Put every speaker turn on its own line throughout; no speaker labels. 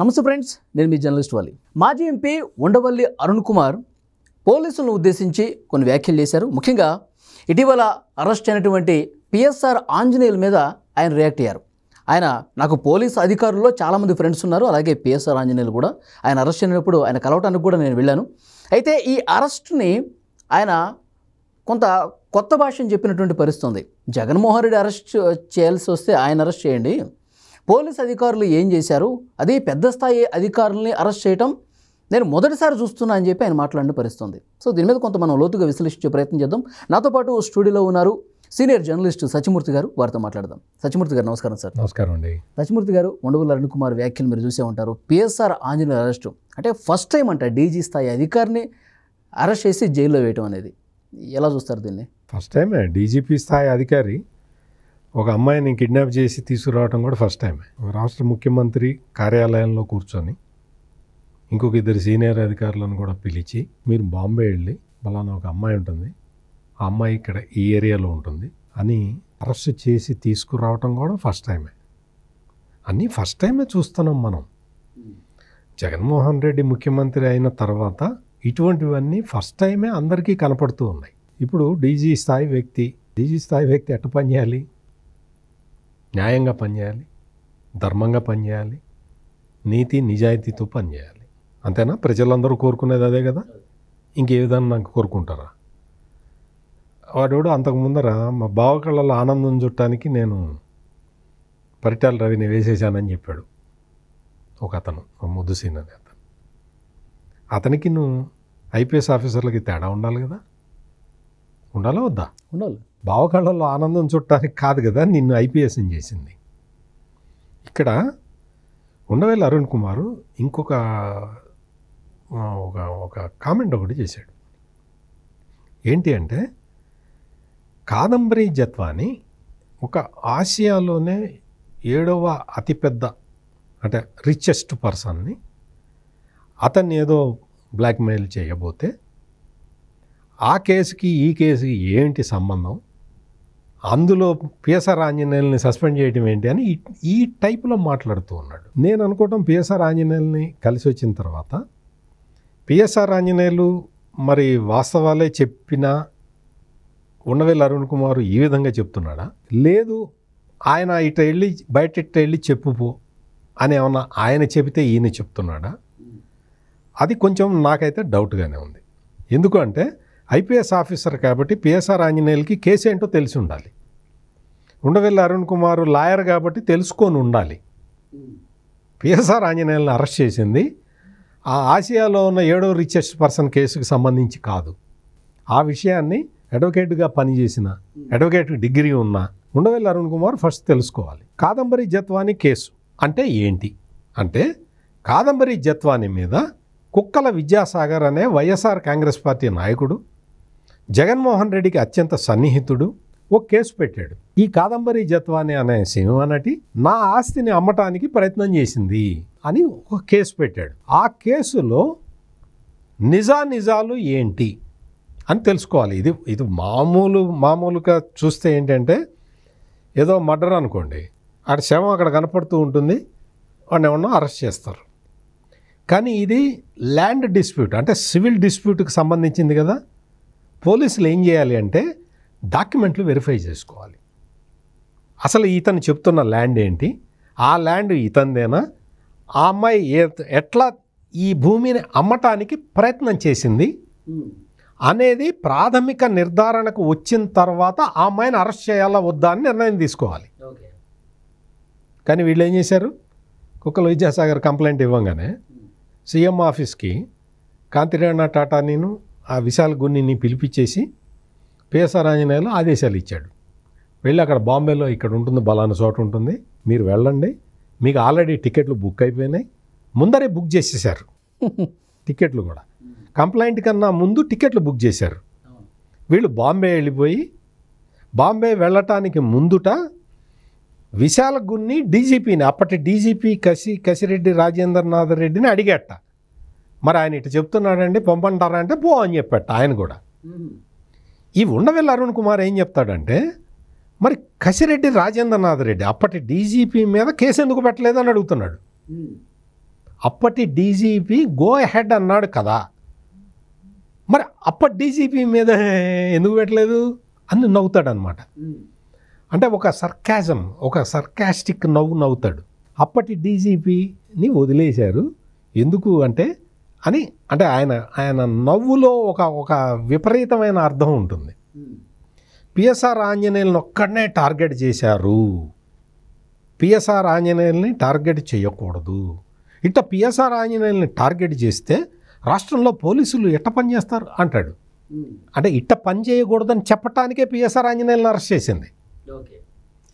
నమస్తే ఫ్రెండ్స్, నేను మీ జర్నలిస్ట్ వాలి. మాజీ ఎంపీ ఉండవల్లి అరుణ్ కుమార్ పోలీసులను ఉద్దేశించి కొన్ని వ్యాఖ్యలు చేశారు. ముఖ్యంగా ఇటీవల అరెస్ట్ అయినటువంటి పిఎస్ఆర్ ఆంజనేయుల మీద ఆయన రియాక్ట్ అయ్యారు. ఆయన నాకు పోలీసు అధికారుల్లో చాలామంది ఫ్రెండ్స్ ఉన్నారు, అలాగే పిఎస్ఆర్ ఆంజనేయులు కూడా. ఆయన అరెస్ట్ అయినప్పుడు ఆయన కలవటానికి కూడా నేను వెళ్ళాను. అయితే ఈ అరెస్ట్ని ఆయన కొంత కొత్త భాషను చెప్పినటువంటి పరిస్థితి ఉంది. జగన్మోహన్ రెడ్డి అరెస్ట్ చేయాల్సి వస్తే ఆయన అరెస్ట్ చేయండి, పోలీస్ అధికారులు ఏం చేశారు, అది పెద్ద స్థాయి అధికారులని అరెస్ట్ చేయటం నేను మొదటిసారి చూస్తున్నా అని చెప్పి ఆయన మాట్లాడిన పరిస్థితుంది. సో దీని మీద కొంత మనం లోతుగా విశ్లేషించే ప్రయత్నం చేద్దాం. నాతో పాటు స్టూడియోలో ఉన్నారు సీనియర్ జర్నలిస్ట్ సత్యమూర్తి గారు, వారితో మాట్లాడదాం. సత్యమూర్తి గారు నమస్కారం సార్.
నమస్కారం అండి.
సత్యమూర్తి గారు, ఉండవల్లి అరుణ్ కుమార్ వ్యాఖ్యలు మీరు చూసే ఉంటారు. పిఎస్ఆర్ ఆంజనేయుల అరెస్టు అంటే ఫస్ట్ టైం అంట డీజీ స్థాయి అధికారిని అరెస్ట్ చేసి జైల్లో వేయటం అనేది ఎలా చూస్తారు దీన్ని?
ఫస్ట్ టైమే డీజీపీ స్థాయి అధికారి ఒక అమ్మాయిని కిడ్నాప్ చేసి తీసుకురావడం కూడా ఫస్ట్ టైమే. రాష్ట్ర ముఖ్యమంత్రి కార్యాలయంలో కూర్చొని ఇంకొక ఇద్దరు సీనియర్ అధికారులను కూడా పిలిచి మీరు బాంబే వెళ్ళి బలానా ఒక అమ్మాయి ఉంటుంది, ఆ అమ్మాయి ఇక్కడ ఈ ఏరియాలో ఉంటుంది అని అరెస్ట్ చేసి తీసుకురావటం కూడా ఫస్ట్ టైమే. అన్నీ ఫస్ట్ టైమే చూస్తున్నాం మనం. జగన్మోహన్ రెడ్డి ముఖ్యమంత్రి అయిన తర్వాత ఇటువంటివన్నీ ఫస్ట్ టైమే అందరికీ కనపడుతూ ఉన్నాయి. ఇప్పుడు డీజీ స్థాయి వ్యక్తి ఎట్ట పనిచేయాలి? న్యాయంగా పనిచేయాలి, ధర్మంగా పనిచేయాలి, నీతి నిజాయితీతో పనిచేయాలి. అంతేనా? ప్రజలందరూ కోరుకునేది అదే కదా, ఇంకే విధానం నాకు కోరుకుంటారా? వాడు అంతకు ముందర మా బావ కళ్ళలో ఆనందం చుట్టానికి నేను పరిటాల రవిని వేసేసానని చెప్పాడు ఒక అతను, ముద్దుసీన్ అనే అతను. అతనికి నువ్వు ఐపీఎస్ ఆఫీసర్లకి తేడా ఉండాలి కదా, ఉండాలా వద్దా?
ఉండాలి.
బావకళ్ళల్లో ఆనందం చుట్టానికి కాదు కదా నిన్ను ఐపీఎస్ని చేసింది. ఇక్కడ ఉండవల్లి అరుణ్ కుమార్ ఇంకొక ఒక కామెంట్ ఒకటి చేశాడు. ఏంటి అంటే, కాదంబరి జత్వాని ఒక ఆసియాలోనే 7వ అతిపెద్ద అంటే రిచెస్ట్ పర్సన్ని అతన్ని ఏదో బ్లాక్మెయిల్ చేయబోతే ఆ కేసుకి ఈ కేసుకి ఏంటి సంబంధం, అందులో పిఎస్ఆర్ ఆంజనేయుల్ని సస్పెండ్ చేయడం ఏంటి అని ఈ టైప్లో మాట్లాడుతూ ఉన్నాడు. నేను అనుకోవటం పిఎస్ఆర్ ఆంజనేయుల్ని కలిసి వచ్చిన తర్వాత పిఎస్ఆర్ ఆంజనేయులు మరి వాస్తవాలే చెప్పినా ఉండవల్లి అరుణ్ కుమార్ ఈ విధంగా చెప్తున్నాడా, లేదు ఆయన బయట వెళ్ళి చెప్పుపో అని ఏమన్నా ఆయన చెబితే ఈయన చెప్తున్నాడా, అది కొంచెం నాకైతే డౌట్గానే ఉంది. ఎందుకంటే ఐపీఎస్ ఆఫీసర్ కాబట్టి పిఎస్ఆర్ ఆంజనేయులకి కేసు ఏంటో తెలిసి ఉండాలి. ఉండవల్లి అరుణ్ కుమార్ లాయర్ కాబట్టి తెలుసుకొని ఉండాలి. పిఎస్ఆర్ ఆంజనేయులను అరెస్ట్ చేసింది ఆ ఆసియాలో ఉన్న 7వ రిచెస్ట్ పర్సన్ కేసుకు సంబంధించి కాదు. ఆ విషయాన్ని అడ్వకేట్గా పనిచేసిన, అడ్వకేట్ డిగ్రీ ఉన్న ఉండవల్లి అరుణ్ కుమార్ ఫస్ట్ తెలుసుకోవాలి. కాదంబరి జత్వాని కేసు అంటే ఏంటి అంటే, కాదంబరి జత్వాని మీద కుక్కల విద్యాసాగర్ అనే వైఎస్ఆర్ కాంగ్రెస్ పార్టీ నాయకుడు, జగన్మోహన్ రెడ్డికి అత్యంత సన్నిహితుడు, ఒక కేసు పెట్టాడు. ఈ కాదంబరి జత్వాని అనే సినిమా నటి నా ఆస్తిని అమ్మటానికి ప్రయత్నం చేసింది అని ఒక కేసు పెట్టాడు. ఆ కేసులో నిజాలు ఏంటి అని తెలుసుకోవాలి. ఇది మామూలుగా చూస్తే ఏంటంటే ఏదో మర్డర్ అనుకోండి, అక్కడ శవం అక్కడ కనపడుతూ ఉంటుంది, వాడిని ఏమన్నా అరెస్ట్ చేస్తారు. కానీ ఇది ల్యాండ్ డిస్ప్యూట్ అంటే సివిల్ డిస్ప్యూట్కి సంబంధించింది కదా. పోలీసులు ఏం చేయాలి అంటే డాక్యుమెంట్లు వెరిఫై చేసుకోవాలి. అసలు ఇతను చెప్తున్న ల్యాండ్ ఏంటి, ఆ ల్యాండ్ ఇతందేనా, ఆ అమ్మాయి ఎట్లా ఈ భూమిని అమ్మటానికి ప్రయత్నం చేసింది అనేది ప్రాథమిక నిర్ధారణకు వచ్చిన తర్వాత ఆ అమ్మాయిని అరెస్ట్ చేయాలా వద్దా అని నిర్ణయం తీసుకోవాలి. కానీ వీళ్ళు ఏం చేశారు, కుక్కల విద్యాసాగర్ కంప్లైంట్ ఇవ్వగానే సీఎం ఆఫీస్కి కాంతిరేణ టాటా నేను ఆ విశాల్ గున్నిని పిలిపించేసి పిఎస్ఆర్ ఆంజనేయులు ఆదేశాలు ఇచ్చాడు. వెళ్ళి అక్కడ బాంబేలో ఇక్కడ ఉంటుంది, బలానా చోట ఉంటుంది, మీరు వెళ్ళండి, మీకు ఆల్రెడీ టికెట్లు బుక్ అయిపోయినాయి, ముందరే బుక్ చేసేసారు టికెట్లు కూడా, కంప్లైంట్ కన్నా ముందు టికెట్లు బుక్ చేశారు. వీళ్ళు బాంబే వెళ్ళిపోయి బాంబే వెళ్ళటానికి ముందుట విశాల గున్ని డీజీపీని, అప్పటి డీజీపీ కసిరెడ్డి రాజేంద్రనాథ్ రెడ్డిని అడిగేట. మరి ఆయన ఇటు చెప్తున్నాడండి పంపంటారా అంటే పో అని చెప్పేట ఆయన కూడా. ఈ ఉండవల్లి అరుణ్ కుమార్ ఏం చెప్తాడంటే, మరి కసిరెడ్డి రాజేంద్రనాథ్ రెడ్డి అప్పటి డీజీపీ మీద కేసు ఎందుకు పెట్టలేదని అడుగుతున్నాడు. అప్పటి డీజీపీ గో అహెడ్ అన్నాడు కదా, మరి అప్పటి డీజీపీ మీద ఎందుకు పెట్టలేదు అని నవ్వుతాడనమాట. అంటే ఒక సర్కాజం, ఒక సర్కాస్టిక్ నవ్వుతాడు. అప్పటి డీజీపీని వదిలేశారు ఎందుకు అంటే అంటే ఆయన నవ్వులో ఒక విపరీతమైన అర్థం ఉంటుంది. పిఎస్ఆర్ ఆంజనేయులను ఒక్కడనే టార్గెట్ చేశారు, పిఎస్ఆర్ ఆంజనేయుల్ని టార్గెట్ చేయకూడదు. ఇట్లా పిఎస్ఆర్ ఆంజనేయుల్ని టార్గెట్ చేస్తే రాష్ట్రంలో పోలీసులు ఎట్ట పని చేస్తారు అంటాడు. అంటే ఇట్ట పని చేయకూడదని చెప్పటానికే పిఎస్ఆర్ ఆంజనేయులను అరెస్ట్ చేసింది.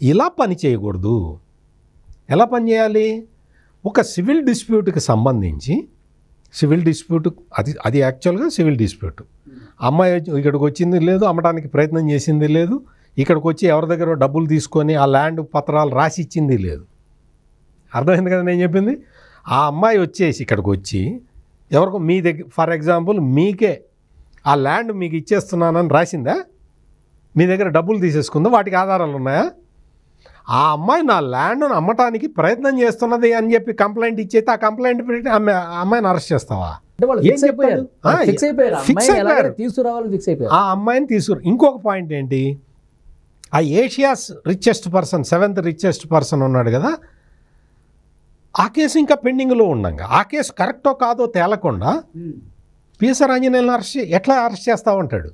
ఇలా పని చేయకూడదు. ఎలా పని చేయాలి? ఒక సివిల్ డిస్ప్యూట్కి సంబంధించి, సివిల్ డిస్ప్యూట్ అది యాక్చువల్గా సివిల్ డిస్ప్యూట్. అమ్మాయి ఇక్కడికి వచ్చింది లేదు, అమ్మడానికి ప్రయత్నం చేసింది లేదు, ఇక్కడికి వచ్చి ఎవరి దగ్గర డబ్బులు తీసుకొని ఆ ల్యాండ్ పత్రాలు రాసి ఇచ్చింది లేదు. అర్థమైంది కదా నేను చెప్పింది? ఆ అమ్మాయి వచ్చేసి ఇక్కడికి వచ్చి ఎవరికో మీ దగ్గర, ఫర్ ఎగ్జాంపుల్ మీకే ఆ ల్యాండ్ మీకు ఇచ్చేస్తున్నానని రాసిందా? మీ దగ్గర డబ్బులు తీసేసుకుందా? వాటికి ఆధారాలు ఉన్నాయా? ఆ అమ్మాయి నా ల్యాండ్ను అమ్మటానికి ప్రయత్నం చేస్తున్నది అని చెప్పి కంప్లైంట్ ఇచ్చేస్తే ఆ కంప్లైంట్ పెట్టి అమ్మాయిని అరెస్ట్ చేస్తావా? ఆ అమ్మాయిని తీసుకురా. ఇంకొక పాయింట్ ఏంటి, ఆ Asia's richest person, 7th richest person ఉన్నాడు కదా, ఆ కేసు ఇంకా పెండింగ్లో ఉండంగా, ఆ కేసు కరెక్టో కాదో తేలకుండా పిఎస్ఆర్ ఆంజనేయులను ఎట్లా అరెస్ట్ చేస్తావు అంటాడు.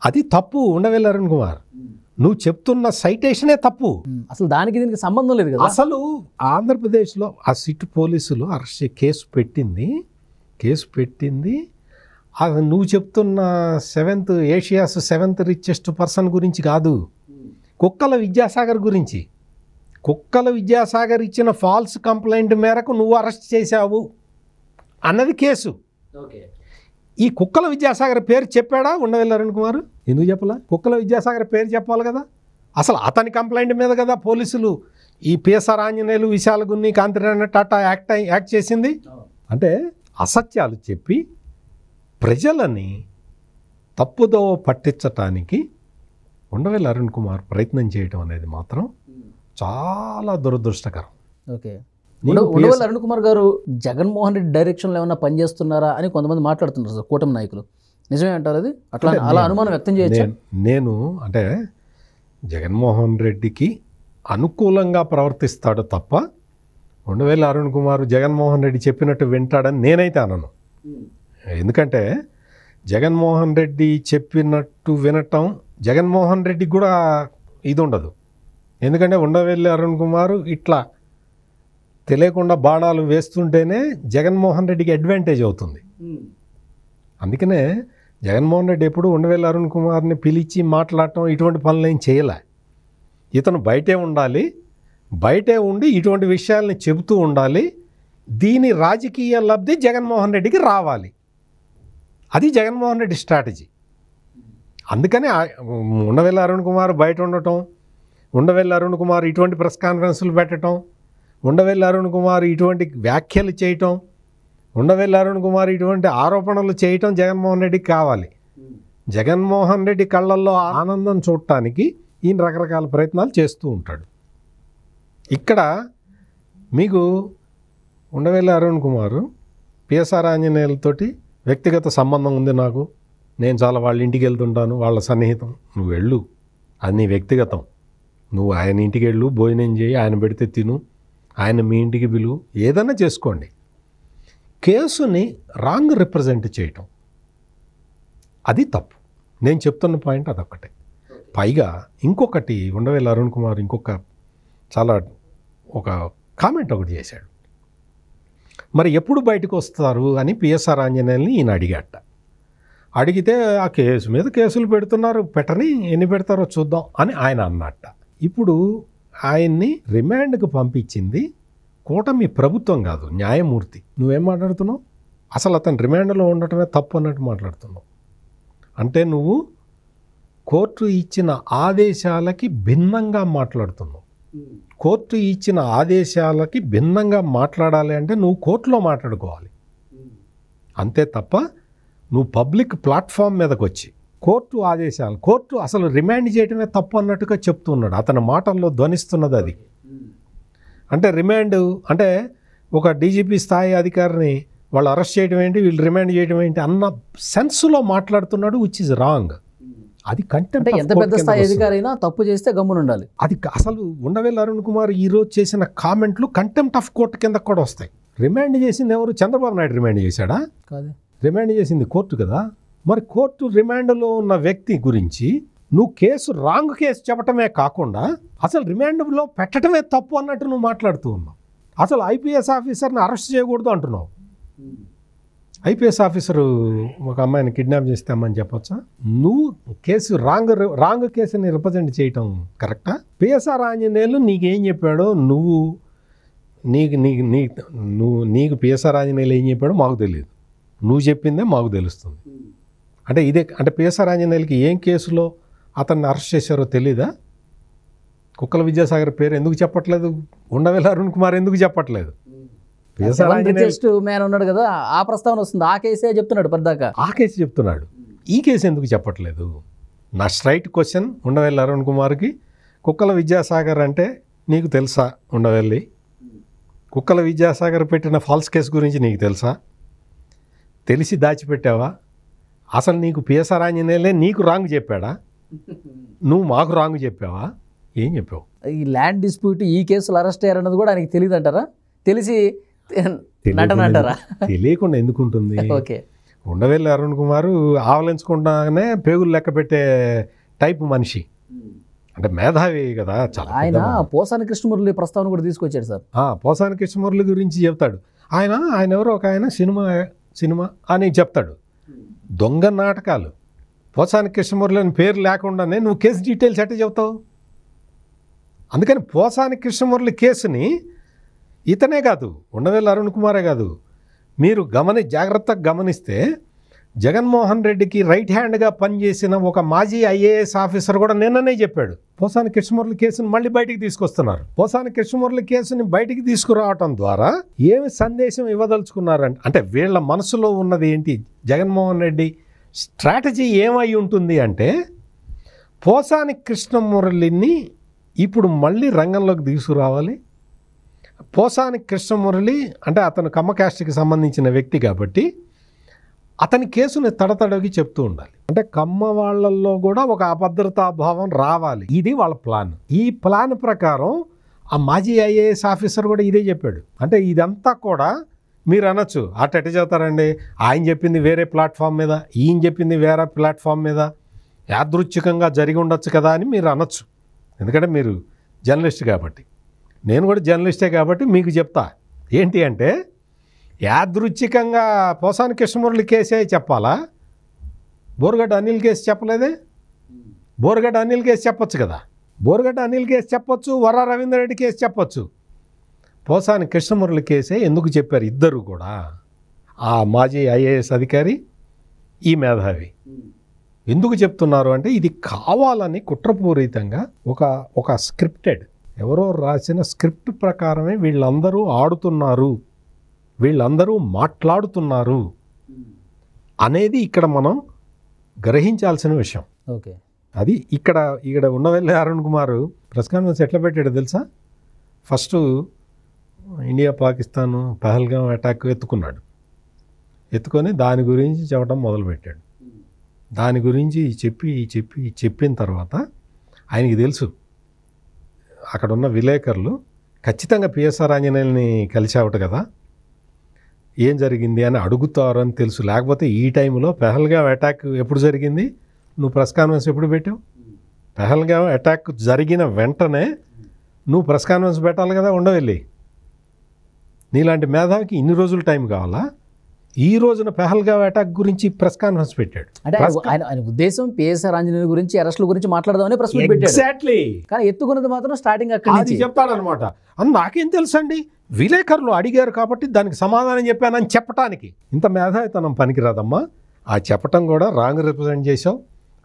అది తప్పు. ఉండవెల్లి అరుణ్ కుమార్, నువ్వు చెప్తున్న సైటేషనే తప్పు.
అసలు దానికి దీనికి సంబంధం లేదు కదా.
అసలు ఆంధ్రప్రదేశ్లో ఆ సిట్ పోలీసులు అరెస్ట్ కేసు పెట్టింది అది నువ్వు చెప్తున్న 7th Asia's 7th richest person గురించి కాదు, కుక్కల విద్యాసాగర్ గురించి. కుక్కల విద్యాసాగర్ ఇచ్చిన ఫాల్స్ కంప్లైంట్ మేరకు నువ్వు అరెస్ట్ చేశావు అన్నది కేసు. ఈ కుక్కల విద్యాసాగర్ పేరు చెప్పాడా ఉండవెల్లి అరుణ్ కుమార్? ఎందుకు చెప్పలా? కుక్కల విద్యాసాగర్ పేరు చెప్పాలి కదా. అసలు అతని కంప్లైంట్ మీద కదా పోలీసులు ఈ పిఎస్ఆర్ ఆంజనేయులు, విశాల్ గున్ని, కాంతిరాణ టాటా యాక్ట్ చేసింది. అంటే అసత్యాలు చెప్పి ప్రజలని తప్పుదోవ పట్టించటానికి ఉండవెల్లి అరుణ్ కుమార్ ప్రయత్నం చేయడం అనేది మాత్రం చాలా దురదృష్టకరం.
ఓకే, ఉండవెల్లి అరుణ్ కుమార్ గారు జగన్మోహన్ రెడ్డి డైరెక్షన్లో ఏమన్నా పనిచేస్తున్నారా అని కొంతమంది మాట్లాడుతున్నారు సార్, కూటమి నాయకులు. నిజమే అంటారు అది? అట్లా అలా అనుమానం వ్యక్తం చేయొచ్చు.
నేను అంటే జగన్మోహన్ రెడ్డికి అనుకూలంగా ప్రవర్తిస్తాడు తప్ప ఉండవెల్లి అరుణ్ కుమార్ జగన్మోహన్ రెడ్డి చెప్పినట్టు వింటాడని నేనైతే అనను. ఎందుకంటే జగన్మోహన్ రెడ్డి చెప్పినట్టు వినటం జగన్మోహన్ రెడ్డికి కూడా ఇది ఉండదు. ఎందుకంటే ఉండవెల్లి అరుణ్ కుమార్ ఇట్లా తెలియకుండా బాణాలు వేస్తుంటేనే జగన్మోహన్ రెడ్డికి అడ్వాంటేజ్ అవుతుంది. అందుకనే జగన్మోహన్ రెడ్డి ఎప్పుడు ఉండవెల్లి అరుణ్ కుమార్ని పిలిచి మాట్లాడటం ఇటువంటి పనులు ఏం చేయలే. ఇతను బయటే ఉండాలి, బయటే ఉండి ఇటువంటి విషయాల్ని చెబుతూ ఉండాలి, దీని రాజకీయ లబ్ధి జగన్మోహన్ రెడ్డికి రావాలి. అది జగన్మోహన్ రెడ్డి స్ట్రాటజీ. అందుకని ఉండవెల్లి అరుణ్ కుమార్ బయట ఉండటం, ఉండవెల్లి అరుణ్ కుమార్ ఇటువంటి ప్రెస్ కాన్ఫరెన్సులు పెట్టడం, ఉండవెల్లి అరుణ్ కుమార్ ఇటువంటి వ్యాఖ్యలు చేయటం, ఉండవెల్లి అరుణ్ కుమార్ ఇటువంటి ఆరోపణలు చేయటం జగన్మోహన్ రెడ్డికి కావాలి. జగన్మోహన్ రెడ్డి కళ్ళల్లో ఆనందం చూడటానికి ఈయన రకరకాల ప్రయత్నాలు చేస్తూ ఉంటాడు. ఇక్కడ మీకు ఉండవెల్లి అరుణ్ కుమార్ పిఎస్ఆర్ ఆంజనేయులతోటి వ్యక్తిగత సంబంధం ఉంది నాకు, నేను చాలా వాళ్ళ ఇంటికి వెళ్తుంటాను, వాళ్ళ సన్నిహితం. నువ్వు వెళ్ళు, అది నీ వ్యక్తిగతం. నువ్వు ఆయన ఇంటికి వెళ్ళు, భోజనం చేయి, ఆయన పెడితే తిను, ఆయన మీ ఇంటికి పిలువు, ఏదైనా చేసుకోండి. కేసుని రాంగ్ రిప్రజెంట్ చేయటం అది తప్పు. నేను చెప్తున్న పాయింట్ అదొక్కటే. పైగా ఇంకొకటి ఉండవెల్లి అరుణ్ కుమార్ ఇంకొక చాలా ఒక కామెంట్ ఒకటి చేశాడు. మరి ఎప్పుడు బయటకు వస్తారు అని పిఎస్ఆర్ ఆంజనేయుల్ని ఈయన అడిగాట. అడిగితే ఆ కేసు మీద కేసులు పెడుతున్నారు, పెట్టని, ఎన్ని పెడతారో చూద్దాం అని ఆయన అన్నట్ట. ఇప్పుడు ఆయన్ని రిమాండ్కి పంపించింది కూటమి ప్రభుత్వం కాదు, న్యాయమూర్తి. నువ్వేం మాట్లాడుతున్నావు? అసలు అతను రిమాండ్లో ఉండటమే తప్పు అన్నట్టు మాట్లాడుతున్నావు. అంటే నువ్వు కోర్టు ఇచ్చిన ఆదేశాలకి భిన్నంగా మాట్లాడుతున్నావు. కోర్టు ఇచ్చిన ఆదేశాలకి భిన్నంగా మాట్లాడాలి అంటే నువ్వు కోర్టులో మాట్లాడుకోవాలి అంతే తప్ప నువ్వు పబ్లిక్ ప్లాట్ఫామ్ మీదకి వచ్చి కోర్టు ఆదేశాలు, కోర్టు అసలు రిమాండ్ చేయడమే తప్పు అన్నట్టుగా చెప్తున్నాడు. అతని మాటల్లో ధ్వనిస్తున్నది అది. అంటే రిమాండ్ అంటే ఒక డీజీపీ స్థాయి అధికారిని వాళ్ళు అరెస్ట్ చేయడం ఏంటి, వీళ్ళు రిమాండ్ చేయడం ఏంటి అన్న సెన్స్లో మాట్లాడుతున్నాడు, విచ్ ఇస్ రాంగ్. అది కంటెంప్ట్.
ఎంత పెద్ద స్థాయి అధికారి అయినా తప్పు చేస్తే గమ్మున ఉండాలి.
అది అసలు ఉండవెల్లి అరుణ్ కుమార్ ఈరోజు చేసిన కామెంట్లు కంటెంప్ట్ ఆఫ్ కోర్టు కింద కూడా వస్తాయి. రిమాండ్ చేసింది ఎవరు? చంద్రబాబు నాయుడు రిమాండ్ చేశాడా?
కాదు,
రిమాండ్ చేసింది కోర్టు కదా. మరి కోర్టు రిమాండ్లో ఉన్న వ్యక్తి గురించి నువ్వు రాంగ్ కేసు చెప్పటమే కాకుండా అసలు రిమాండ్లో పెట్టడమే తప్పు అన్నట్టు నువ్వు మాట్లాడుతూ ఉన్నావు. అసలు ఐపీఎస్ ఆఫీసర్ని అరెస్ట్ చేయకూడదు అంటున్నావు. ఐపీఎస్ ఆఫీసరు ఒక అమ్మాయిని కిడ్నాప్ చేస్తామని చెప్పొచ్చా? నువ్వు రాంగ్ కేసుని రిప్రజెంట్ చేయటం కరెక్టా? పిఎస్ఆర్ ఆంజనేయులు నీకేం చెప్పాడో నీకు పిఎస్ఆర్ ఆంజనేయులు ఏం చెప్పాడో మాకు తెలియదు, నువ్వు చెప్పిందే మాకు తెలుస్తుంది. అంటే పిఎస్ఆర్ ఆంజనేయులకి ఏం కేసులో అతన్ని అరెస్ట్ చేశారో తెలీదా? కుక్కల విద్యాసాగర్ పేరు ఎందుకు చెప్పట్లేదు? ఉండవెల్లి అరుణ్ కుమార్ ఎందుకు చెప్పట్లేదు?
మ్యాన్ ఉన్నాడు కదా, ఆ ప్రస్తావన వస్తుంది. ఆ కేసే చెప్తున్నాడు పద్దాక,
ఆ కేసు చెప్తున్నాడు. ఈ కేసు ఎందుకు చెప్పట్లేదు? నా స్ట్రైట్ క్వశ్చన్ ఉండవెల్లి అరుణ్ కుమార్కి, కుక్కల విద్యాసాగర్ అంటే నీకు తెలుసా? ఉండవెల్లి, కుక్కల విద్యాసాగర్ పెట్టిన ఫాల్స్ కేసు గురించి నీకు తెలుసా? తెలిసి దాచిపెట్టావా? అసలు నీకు పిఎస్ఆర్ ఆంజనేయులే నీకు రాంగ్ చెప్పాడా? నువ్వు మాకు రాంగ్ చెప్పావా? ఏం చెప్పావు?
ఈ ల్యాండ్ డిస్ప్యూట్ ఈ కేసులో అరెస్ట్ అయ్యారన్నది కూడా ఆయనకి తెలియదు అంటారా? తెలిసి నటన అంటారా?
తెలియకుండా ఎందుకుంటుంది?
ఓకే,
ఉండవెల్లి అరుణ్ కుమార్ ఆవలించుకుంటానే పేగులు లెక్క పెట్టే టైప్ మనిషి, అంటే మేధావి కదా. చాలా
ఆయన పోసాని కృష్ణమురళి ప్రస్తావన కూడా తీసుకొచ్చాడు సార్.
పోసాని కృష్ణమురళి గురించి చెప్తాడు. ఆయన ఎవరో ఒక ఆయన సినిమా అని చెప్తాడు. దొంగ నాటకాలు. పోసాని కృష్ణమురళి అని పేరు లేకుండానే నువ్వు కేసు డీటెయిల్స్ ఎట్లా చెప్తావు? అందుకని పోసాని కృష్ణమురళి కేసుని ఇతనే కాదు, ఉండవెల్లి అరుణ్ కుమారే కాదు, మీరు జాగ్రత్తగా గమనిస్తే జగన్మోహన్ రెడ్డికి రైట్ హ్యాండ్గా పనిచేసిన ఒక మాజీ ఐఏఎస్ ఆఫీసర్ కూడా నిన్ననే చెప్పాడు పోసాని కృష్ణమురళి కేసుని మళ్ళీ బయటికి తీసుకొస్తున్నారు. పోసాని కృష్ణమురళి కేసుని బయటికి తీసుకురావటం ద్వారా ఏమి సందేశం ఇవ్వదలుచుకున్నారంటే, అంటే వీళ్ళ మనసులో ఉన్నది ఏంటి? జగన్మోహన్ రెడ్డి స్ట్రాటజీ ఏమై ఉంటుంది అంటే, పోసాని కృష్ణమురళిని ఇప్పుడు మళ్ళీ రంగంలోకి తీసుకురావాలి. పోసాని కృష్ణమురళి అంటే అతను కమ్మ క్యాస్ట్కి సంబంధించిన వ్యక్తి కాబట్టి అతని కేసుని తడతడకి చెప్తూ ఉండాలి. అంటే కమ్మ వాళ్ళల్లో కూడా ఒక అభద్రతా భావం రావాలి. ఇది వాళ్ళ ప్లాన్. ఈ ప్లాన్ ప్రకారం ఆ మాజీ ఐఏఎస్ ఆఫీసర్ కూడా ఇదే చెప్పాడు. అంటే ఇదంతా కూడా మీరు అనొచ్చు, అట్ట చెబుతారండి, ఆయన చెప్పింది వేరే ప్లాట్ఫామ్ మీద, ఈయన చెప్పింది వేరే ప్లాట్ఫామ్ మీద, యాదృచ్ఛికంగా జరిగి ఉండొచ్చు కదా అని మీరు అనొచ్చు. ఎందుకంటే మీరు జర్నలిస్ట్ కాబట్టి, నేను కూడా జర్నలిస్టే కాబట్టి మీకు చెప్తా. ఏంటి అంటే, యాదృచ్ఛికంగా పోసాని కృష్ణమురళి కేసే చెప్పాలా? బోరుగడ్డ అనిల్ కేసు చెప్పలేదే? బోరుగడ్డ అనిల్ కేసు చెప్పొచ్చు కదా. బోరుగడ్డ అనిల్ కేసు చెప్పొచ్చు, వర రవీందర్ రెడ్డి కేసు చెప్పొచ్చు. పోసాని కృష్ణమురళి కేసే ఎందుకు చెప్పారు ఇద్దరు కూడా? ఆ మాజీ ఐఏఎస్ అధికారి, ఈ మేధావి ఎందుకు చెప్తున్నారు అంటే, ఇది కావాలని కుట్రపూరితంగా ఒక స్క్రిప్టెడ్, ఎవరో రాసిన స్క్రిప్ట్ ప్రకారమే వీళ్ళందరూ ఆడుతున్నారు, వీళ్ళందరూ మాట్లాడుతున్నారు అనేది ఇక్కడ మనం గ్రహించాల్సిన విషయం.
ఓకే,
అది ఇక్కడ ఉండవెల్లి అరుణ్ కుమార్ ప్రెస్ కాన్ఫరెన్స్ ఎట్లా పెట్టాడు తెలుసా? First India Pakistan Pahalgam attack ఎత్తుకొని దాని గురించి చెప్పడం మొదలుపెట్టాడు. దాని గురించి చెప్పిన తర్వాత ఆయనకి తెలుసు అక్కడ ఉన్న విలేకరులు ఖచ్చితంగా పిఎస్ఆర్ ఆంజనేయుల్ని కలిసావట కదా, ఏం జరిగింది అని అడుగుతారు అని తెలుసు. లేకపోతే ఈ టైంలో పహల్గాం అటాక్ ఎప్పుడు జరిగింది? నువ్వు ప్రెస్ కాన్ఫరెన్స్ ఎప్పుడు పెట్టావు? పహల్గాం అటాక్ జరిగిన వెంటనే నువ్వు ప్రెస్ కాన్ఫరెన్స్ పెట్టాలి కదా ఉండవెల్లి. నీలాంటి మేధావికి ఇన్ని రోజులు టైం కావాలా? ఈ రోజున పహల్గాం అటాక్ గురించి ప్రెస్ కాన్ఫరెన్స్ పెట్టాడు.
అంటే ఆయన ఉద్దేశం పిఎస్ఆర్ ఆంజనేయుల గురించి, అరెస్టుల గురించి మాట్లాడదామని ప్రెస్ మీట్ పెట్టాడు.
ఎగ్జాక్ట్లీ.
కానీ ఎత్తుకున్నది మాత్రం స్టార్టింగ్ అక్కడ నుంచి
చెప్తాడనమాట. అని నాకేం తెలుసండి, విలేకరులు అడిగారు కాబట్టి దానికి సమాధానం చెప్పానని చెప్పటానికి ఇంత మేధావితనం పనికిరాదమ్మా. ఆ చెప్పటం కూడా రాంగ్ రిప్రజెంట్ చేసావు,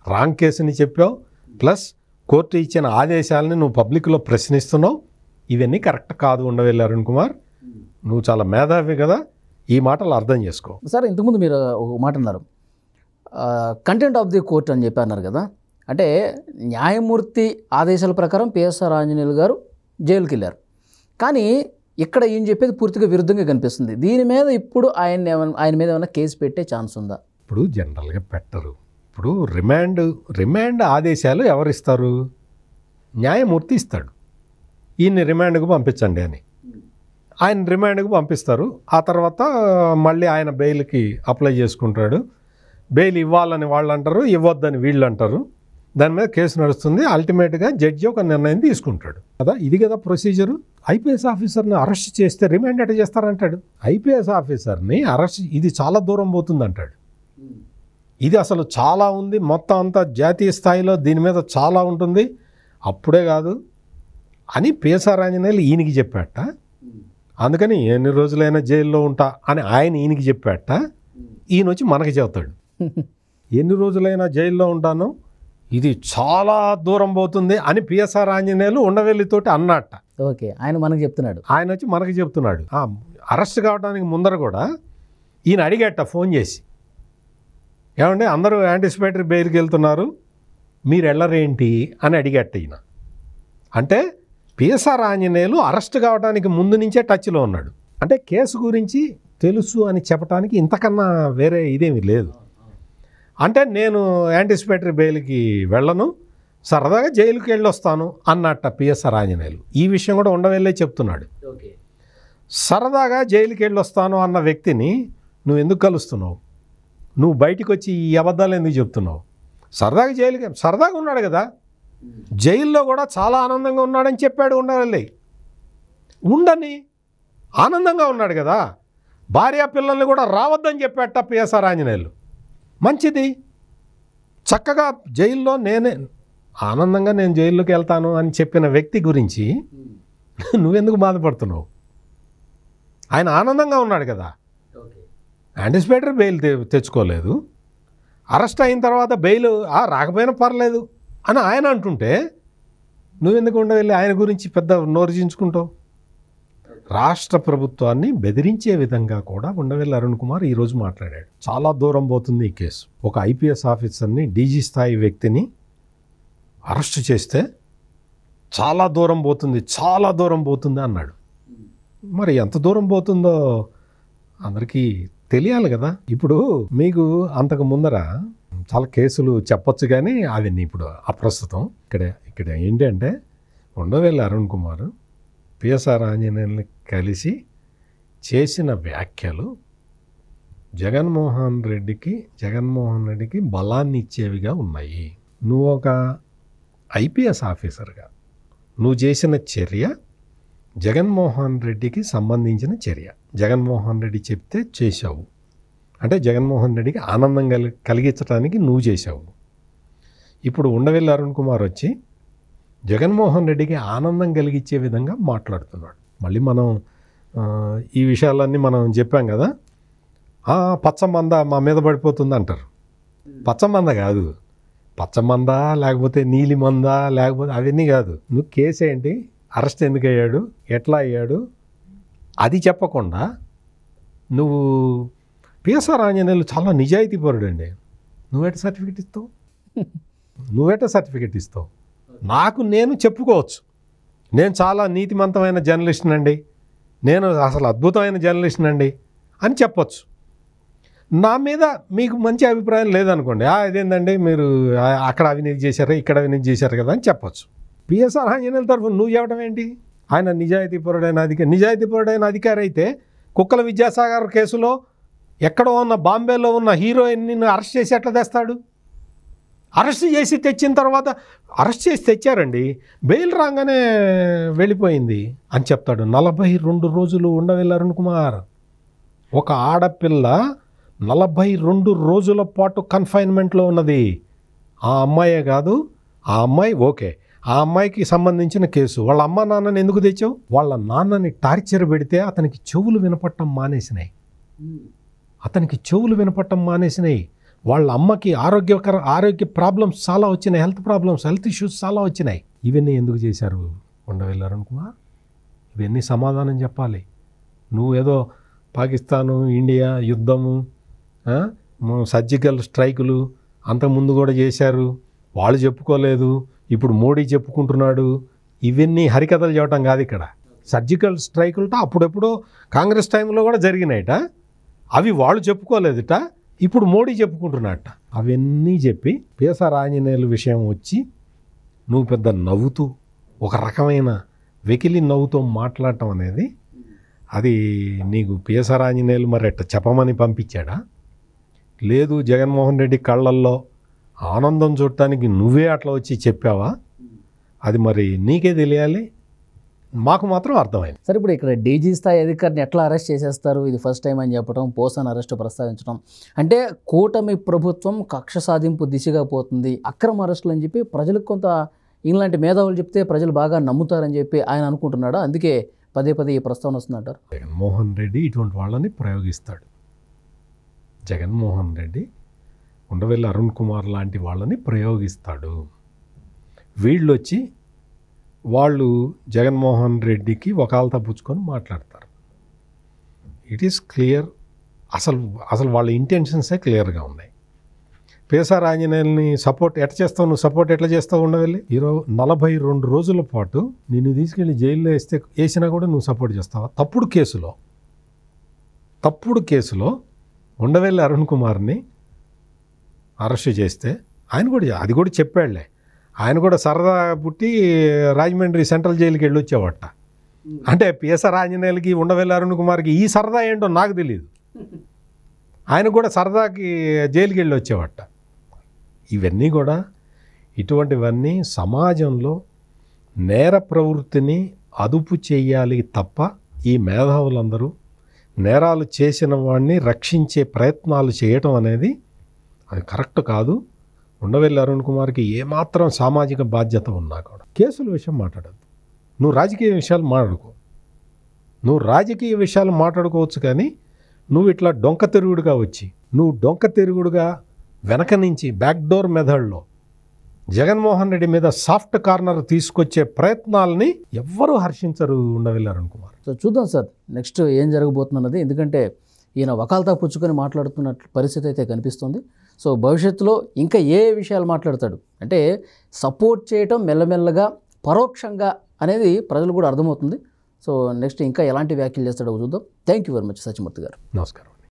రాంగ్ కేసుని చెప్పావు, ప్లస్ కోర్టు ఇచ్చిన ఆదేశాలని నువ్వు పబ్లిక్లో ప్రశ్నిస్తున్నావు. ఇవన్నీ కరెక్ట్ కాదు ఉండవెల్లి అరుణ్ కుమార్. నువ్వు చాలా మేధావి కదా, ఈ మాటలు అర్థం చేసుకో.
సార్, ఇంతకుముందు మీరు ఒక మాట అన్నారు, కంటెంట్ ఆఫ్ ది కోర్ట్ అని చెప్పి అన్నారు కదా. అంటే న్యాయమూర్తి ఆదేశాల ప్రకారం పిఎస్ఆర్ ఆంజనేయులు గారు జైలుకి వెళ్ళారు. కానీ ఇక్కడ ఈయన చెప్పేది పూర్తిగా విరుద్ధంగా కనిపిస్తుంది. దీని మీద ఇప్పుడు ఆయన మీద ఏమైనా కేసు పెట్టే ఛాన్స్ ఉందా?
ఇప్పుడు జనరల్గా పెట్టరు. ఇప్పుడు రిమాండ్ ఆదేశాలు ఎవరిస్తారు? న్యాయమూర్తి ఇస్తాడు. ఈయన్ని రిమాండ్కు పంపించండి అని. ఆయన రిమాండ్కు పంపిస్తారు. ఆ తర్వాత మళ్ళీ ఆయన బెయిల్కి అప్లై చేసుకుంటాడు. బెయిల్ ఇవ్వాలని వాళ్ళు అంటారు, ఇవ్వద్దని వీళ్ళు అంటారు. దాని మీద కేసు నడుస్తుంది. అల్టిమేట్గా జడ్జి ఒక నిర్ణయం తీసుకుంటాడు కదా. ఇది కదా ప్రొసీజరు. ఐపీఎస్ ఆఫీసర్ని అరెస్ట్ చేస్తే రిమాండ్ ఎట్లా చేస్తారంటాడు. ఐపీఎస్ ఆఫీసర్ని అరెస్ట్, ఇది చాలా దూరం పోతుంది అంటాడు. ఇది అసలు చాలా ఉంది, మొత్తం అంతా జాతీయ స్థాయిలో దీని మీద చాలా ఉంటుంది, అప్పుడే కాదు అని పిఎస్ఆర్ ఆంజనేయులు ఈయనకి చెప్పాట. అందుకని ఎన్ని రోజులైనా జైల్లో ఉంటా అని ఆయన ఈయనకి చెప్పాట. ఈయన వచ్చి మనకి చెబుతాడు ఎన్ని రోజులైనా జైల్లో ఉంటాను, ఇది చాలా దూరం పోతుంది అని పిఎస్ఆర్ ఆంజనేయులు ఉండవెల్లితోటి అన్నట్ట.
ఓకే, ఆయన మనకు చెప్తున్నాడు.
ఆయన వచ్చి మనకి చెప్తున్నాడు. అరెస్ట్ కావడానికి ముందర కూడా ఈయన అడిగేట ఫోన్ చేసి, ఏమంటే అందరూ యాంటిసిపేటరీ బెయిల్కి వెళ్తున్నారు, మీరు వెళ్ళరేంటి అని అడిగేట ఈయన. అంటే పిఎస్ఆర్ ఆంజనేయులు అరెస్ట్ కావడానికి ముందు నుంచే టచ్లో ఉన్నాడు. అంటే కేసు గురించి తెలుసు అని చెప్పడానికి ఇంతకన్నా వేరే ఇదేమీ లేదు. అంటే నేను యాంటిసిపేటరీ బెయిల్కి వెళ్ళను, సరదాగా జైలుకి వెళ్ళొస్తాను అన్నట్ట పిఎస్ఆర్ ఆంజనేయులు. ఈ విషయం కూడా ఉండవెళ్ళే చెప్తున్నాడు. సరదాగా జైలుకి వెళ్ళొస్తాను అన్న వ్యక్తిని నువ్వు ఎందుకు కలుస్తున్నావు? నువ్వు బయటికి వచ్చి ఈ అబద్ధాలు ఎందుకు చెప్తున్నావు? సరదాగా జైలుకి సరదాగా ఉన్నాడు కదా, జైల్లో కూడా చాలా ఆనందంగా ఉన్నాడని చెప్పాడు ఉండవెళ్ళి. ఉండని ఆనందంగా ఉన్నాడు కదా, భార్య పిల్లల్ని కూడా రావద్దని చెప్పాట పిఎస్ఆర్ ఆంజనేయులు. మంచిది, చక్కగా జైల్లో ఆనందంగా నేను జైల్లోకి వెళ్తాను అని చెప్పిన వ్యక్తి గురించి నువ్వెందుకు బాధపడుతున్నావు? ఆయన ఆనందంగా ఉన్నాడు కదా, యాంటిసిపేటరీ బెయిల్ తెచ్చుకోలేదు, అరెస్ట్ అయిన తర్వాత బెయిల్ రాకపోయినా పర్లేదు అని ఆయన అంటుంటే నువ్వెందుకు ఉండవెళ్ళి ఆయన గురించి పెద్ద నోరుజించుకుంటావు? రాష్ట్ర ప్రభుత్వాన్ని బెదిరించే విధంగా కూడా ఉండవెల్లి అరుణ్ కుమార్ ఈరోజు మాట్లాడాడు. చాలా దూరం పోతుంది ఈ కేసు. ఒక ఐపీఎస్ ఆఫీసర్ని, డీజీ స్థాయి వ్యక్తిని అరెస్ట్ చేస్తే చాలా దూరం పోతుంది, చాలా దూరం పోతుంది అన్నాడు. మరి ఎంత దూరం పోతుందో అందరికీ తెలియాలి కదా. ఇప్పుడు మీకు అంతకు ముందర చాలా కేసులు చెప్పొచ్చు, కానీ అవన్నీ ఇప్పుడు అప్రస్తుతం. ఇక్కడ ఏంటంటే ఉండవెల్లి అరుణ్ కుమార్ పిఎస్ఆర్ ఆంజనేయుల్ని కలిసి చేసిన వ్యాఖ్యలు జగన్మోహన్ రెడ్డికి బలాన్ని ఇచ్చేవిగా ఉన్నాయి. నువ్వు ఒక ఐపీఎస్ ఆఫీసర్గా నువ్వు చేసిన చర్య జగన్మోహన్ రెడ్డికి సంబంధించిన చర్య. జగన్మోహన్ రెడ్డి చెప్తే చేశావు అంటే జగన్మోహన్ రెడ్డికి ఆనందం కలిగించడానికి నువ్వు చేశావు. ఇప్పుడు ఉండవెల్లి అరుణ్ కుమార్ వచ్చి జగన్మోహన్ రెడ్డికి ఆనందం కలిగించే విధంగా మాట్లాడుతున్నాడు. మళ్ళీ మనం ఈ విషయాలన్నీ మనం చెప్పాం కదా. పచ్చమంద మా మీద పడిపోతుంది అంటారు. పచ్చమంద కాదు, పచ్చమంద లేకపోతే నీలి మంద లేకపోతే అవన్నీ కాదు. నువ్వు కేసు ఏంటి, అరెస్ట్ ఎందుకు అయ్యాడు, ఎట్లా అయ్యాడు అది చెప్పకుండా నువ్వు పిఎస్ఆర్ ఆంజనేయులు చాలా నిజాయితీపరుడు అండి, నువ్వేట సర్టిఫికెట్ ఇస్తావు? నేను చెప్పుకోవచ్చు, నేను చాలా నీతిమంతమైన జర్నలిస్ట్ని అండి, నేను అసలు అద్భుతమైన జర్నలిస్ట్ని అండి అని చెప్పొచ్చు. నా మీద మీకు మంచి అభిప్రాయం లేదనుకోండి, ఇదేందండి మీరు అక్కడ అవినీతి చేశారు, ఇక్కడ అవినీతి చేశారు కదా అని చెప్పొచ్చు. పిఎస్ఆర్ ఆంజనేయుల తరఫున నువ్వు చెప్పడం ఏంటి? ఆయన నిజాయితీపరుడైన అధికారి అయితే కుక్కల విద్యాసాగర్ కేసులో ఎక్కడో ఉన్న బాంబేలో ఉన్న హీరోయిన్ని అరెస్ట్ చేసి ఎట్లా తెస్తాడు? అరెస్ట్ చేసి తెచ్చిన తర్వాత అరెస్ట్ చేసి తెచ్చారండి, బెయిల్ రాగానే వెళ్ళిపోయింది అని చెప్తాడు. 42 రోజులు ఉండవెల్లి అరుణ్ కుమార్, ఒక ఆడపిల్ల 42 రోజుల పాటు కన్ఫైన్మెంట్లో ఉన్నది. ఆ అమ్మాయే కాదు, ఆ అమ్మాయి ఓకే, ఆ అమ్మాయికి సంబంధించిన కేసు. వాళ్ళ అమ్మ నాన్నని ఎందుకు తెచ్చావు? వాళ్ళ నాన్నని టార్చర్ పెడితే అతనికి చెవులు వినపట్టం మానేసినాయి. వాళ్ళ అమ్మకి ఆరోగ్య ప్రాబ్లమ్స్ చాలా వచ్చినాయి, హెల్త్ ఇష్యూస్ చాలా వచ్చినాయి. ఇవన్నీ ఎందుకు చేశారు ఉండవెల్లి అరుణ్ కుమార్? ఇవన్నీ సమాధానం చెప్పాలి. నువ్వేదో పాకిస్తాను ఇండియా యుద్ధము, సర్జికల్ స్ట్రైకులు అంతకుముందు కూడా చేశారు, వాళ్ళు చెప్పుకోలేదు, ఇప్పుడు మోడీ చెప్పుకుంటున్నాడు. ఇవన్నీ హరికథలు చెప్పడం కాదు ఇక్కడ. సర్జికల్ స్ట్రైకులతో అప్పుడెప్పుడో కాంగ్రెస్ టైంలో కూడా జరిగినాయట. అవి వాళ్ళు చెప్పుకోలేదుట, ఇప్పుడు మోడీ చెప్పుకుంటున్నట్ట. అవన్నీ చెప్పి పిఎస్ఆర్ ఆంజనేయుల విషయం వచ్చి నువ్వు పెద్ద నవ్వుతూ ఒక రకమైన వెకిలి నవ్వుతో మాట్లాడటం అనేది, అది నీకు పిఎస్ఆర్ ఆంజనేయులు మరి అట్ట చెప్పమని పంపించాడా? లేదు జగన్మోహన్ రెడ్డి కళ్ళల్లో ఆనందం చూడటానికి నువ్వే అట్లా వచ్చి చెప్పావా? అది మరి నీకే తెలియాలి, మాకు మాత్రం అర్థమైంది.
సరే, ఇప్పుడు ఇక్కడ డీజీ స్థాయి అధికారిని ఎట్లా అరెస్ట్ చేసేస్తారు? ఇది ఫస్ట్ టైం అని చెప్పడం, పోసాన్ అరెస్టు ప్రస్తావించడం అంటే కూటమి ప్రభుత్వం కక్ష సాధింపు దిశగా పోతుంది, అక్రమ అరెస్టులు అని చెప్పి ప్రజలకు కొంత ఇలాంటి మేధావులు చెప్తే ప్రజలు బాగా నమ్ముతారని చెప్పి ఆయన అనుకుంటున్నాడా? అందుకే పదే పదే ఈ ప్రస్తావన వస్తుందంటారు.
జగన్మోహన్ రెడ్డి ఇటువంటి వాళ్ళని ప్రయోగిస్తాడు. జగన్మోహన్ రెడ్డి ఉండవెల్లి అరుణ్ కుమార్ లాంటి వాళ్ళని ప్రయోగిస్తాడు. వీళ్ళు వచ్చి వాళ్ళు జగన్మోహన్ రెడ్డికి వకాల్తా పుచ్చుకొని మాట్లాడతారు. It is clear. అసలు వాళ్ళ ఇంటెన్షన్సే క్లియర్గా ఉన్నాయి. పిఎస్ఆర్ ఆంజనేయుల్ని సపోర్ట్ ఎట్లా చేస్తావు? నువ్వు సపోర్ట్ ఎట్లా చేస్తావు? ఉండవెళ్ళి 42 రోజుల పాటు నిన్ను తీసుకెళ్ళి జైల్లో వేసినా కూడా నువ్వు సపోర్ట్ చేస్తావా? తప్పుడు కేసులో ఉండవెల్లి అరుణ్ కుమార్ని అరెస్ట్ చేస్తే ఆయన కూడా అది కూడా చెప్పాడులే. ఆయన కూడా సరదా పుట్టి రాజమండ్రి సెంట్రల్ జైలుకి వెళ్ళి వచ్చేవాట. అంటే పిఎస్ఆర్ ఆంజనేయులకి ఉండవెల్లి అరుణ్ కుమార్కి ఈ సరదా ఏంటో నాకు తెలియదు. ఆయన కూడా సరదాకి జైలుకి వెళ్ళి వచ్చేవాట. ఇవన్నీ కూడా ఇటువంటివన్నీ సమాజంలో నేర ప్రవృత్తిని అదుపు చేయాలి తప్ప ఈ మేధావులందరూ నేరాలు చేసిన వాడిని రక్షించే ప్రయత్నాలు చేయటం అనేది అది కరెక్ట్ కాదు. ఉండవెల్లి అరుణ్ కుమార్కి ఏమాత్రం సామాజిక బాధ్యత ఉన్నా కూడా కేసుల విషయం మాట్లాడద్దు. నువ్వు రాజకీయ విషయాలు మాట్లాడుకో. నువ్వు రాజకీయ విషయాలు మాట్లాడుకోవచ్చు, కానీ నువ్వు ఇట్లా డొంక తిరుగుడుగా వెనక నుంచి బ్యాక్డోర్ మెథడ్లో జగన్మోహన్ రెడ్డి మీద సాఫ్ట్ కార్నర్ తీసుకొచ్చే ప్రయత్నాలని ఎవ్వరూ హర్షించరు ఉండవెల్లి అరుణ్ కుమార్.
సో చూద్దాం సార్ నెక్స్ట్ ఏం జరగబోతున్నది. ఎందుకంటే ఈయన వకాల్తా పుచ్చుకొని మాట్లాడుతున్న పరిస్థితి అయితే కనిపిస్తుంది. సో భవిష్యత్తులో ఇంకా ఏ విషయాలు మాట్లాడతాడు అంటే సపోర్ట్ చేయటం మెల్లమెల్లగా పరోక్షంగా అనేది ప్రజలు కూడా అర్థమవుతుంది. సో నెక్స్ట్ ఇంకా ఎలాంటి వ్యాఖ్యలు చేస్తాడో చూద్దాం. Thank you very much Satyamurthy గారు.
నమస్కారం.